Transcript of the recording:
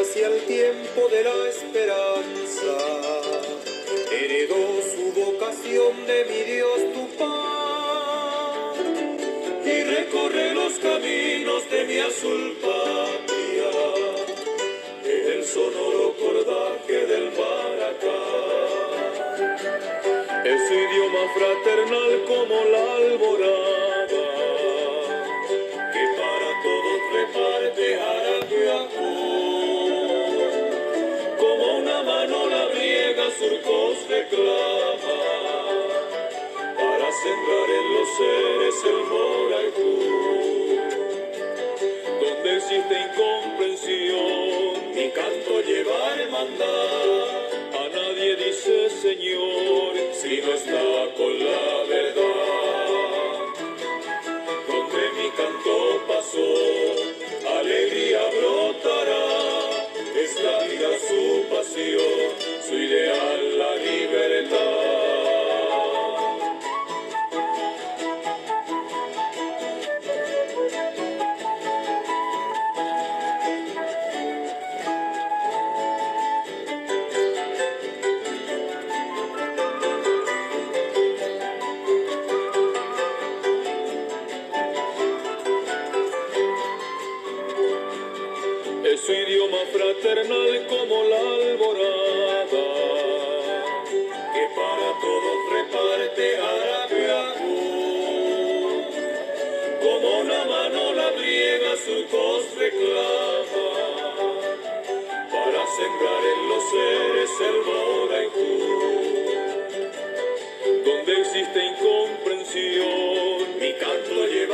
hacia el tiempo de la esperanza. Heredó su vocación de mi Dios tu paz y recorre los caminos de mi azul patria en el sonoro cordaje del Maracá. Es su idioma fraternal como la alborada que para todos reparte Arapiajú. Como una mano labriega surcos reclama para sembrar en los seres el Moraicú. Donde existe incomprensión, mi canto lleva hermandad. A nadie dice Señor si no está con la verdad. Donde mi canto pasó, alegría brotará. Es la vida su pasión, su ideal la libertad. Es su idioma fraternal como la alborada que para todos reparte Arapiajú. Como una mano labriega surcos reclama para sembrar en los seres el Moraicú. Donde existe incomprensión, mi canto lleva